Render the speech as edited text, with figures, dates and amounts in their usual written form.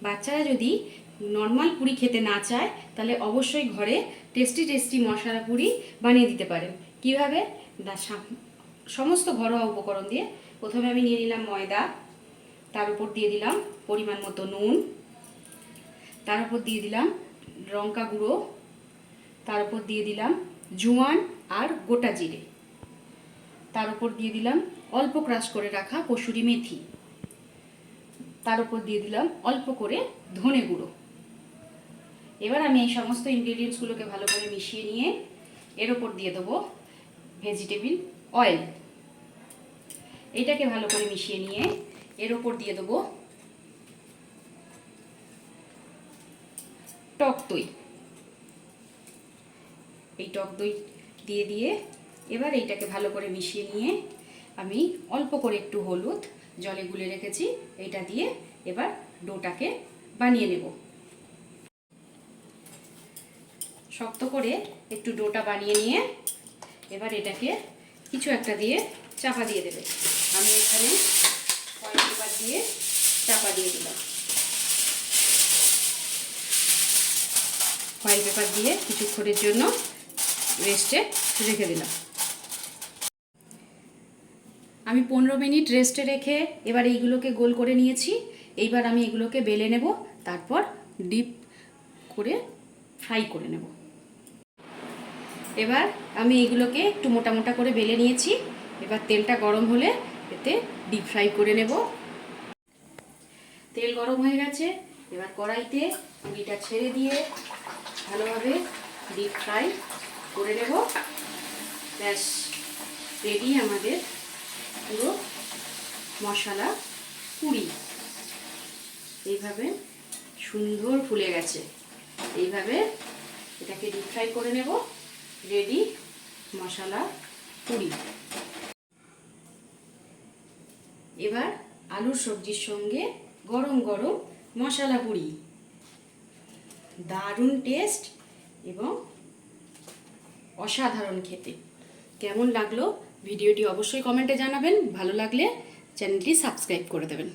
বাচ্চারা যদি নর্মাল পুরি খেতে না চায় তাহলে অবশ্যই ঘরে টেস্টি মশলা পুরি বানিয়ে দিতে পারেন। কিভাবে? সমস্ত ঘরোয়া উপকরণ দিয়ে প্রথমে আমি নিয়ে নিলাম ময়দা, তার উপর দিয়ে দিলাম পরিমাণ মতো নুন, তার উপর দিয়ে দিলাম লঙ্কা গুঁড়ো, তার উপর দিয়ে দিলাম জোয়ান আর গোটা জিরে, তার উপর দিয়ে দিলাম অল্প ক্রাশ করে রাখা কসুরি মেথি, তার উপর দিয়ে দিলাম অল্প করে ধনে গুঁড়ো। এবার আমি এই সমস্ত ইনগ্রেডিয়েন্টসগুলোকে ভালো করে মিশিয়ে নিয়ে এর উপর দিয়ে দেবো ভেজিটেবিল অয়েল। এটাকে ভালো করে মিশিয়ে নিয়ে এর উপর দিয়ে দেবো টক দই। এই টক দই দিয়ে এবার এইটাকে ভালো করে মিশিয়ে নিয়ে আমি অল্প করে একটু হলুদ জলে গুলে রেখেছি, এইটা দিয়ে এবার ডোটাকে বানিয়ে নেব। শক্ত করে একটু ডোটা বানিয়ে নিয়ে এবার এটাকে কিছু একটা দিয়ে চাপা দিয়ে দেবে। আমি এখানে ফয়েল পেপার দিয়ে চাপা দিয়ে দিলাম। ফয়েল পেপার দিয়ে কিছুক্ষণের জন্য রেস্টে রেখে দিলাম। আমি 15 মিনিট রেস্টে রেখে এবার এইগুলোকে গোল করে নিয়েছি। এইবার আমি এগুলোকে বেলে নেব, তারপর ডিপ করে ফ্রাই করে নেব। এবার আমি এইগুলোকে একটু মোটা মোটা করে বেলে নিয়েছি। এবার তেলটা গরম হলে এতে ডিপ ফ্রাই করে নেব। তেল গরম হয়ে গেছে, এবার কড়াইতে পুরিটা ছেড়ে দিয়ে ভালোভাবে ডিপ ফ্রাই করে নেব। ব্যাস রেডি আমাদের পুরো মশলা পুরি। এইভাবে সুন্দর ফুলে গেছে। এইভাবে এটাকে ডিপ ফ্রাই করে নেব। রেডি মশলা পুরি। এবার আলুর সবজির সঙ্গে গরম গরম মশলা পুরি, দারুণ টেস্ট এবং অসাধারণ খেতে। কেমন লাগলো ভিডিওটি অবশ্যই কমেন্টে জানাবেন। ভালো লাগলে চ্যানেলটি সাবস্ক্রাইব করে দেবেন।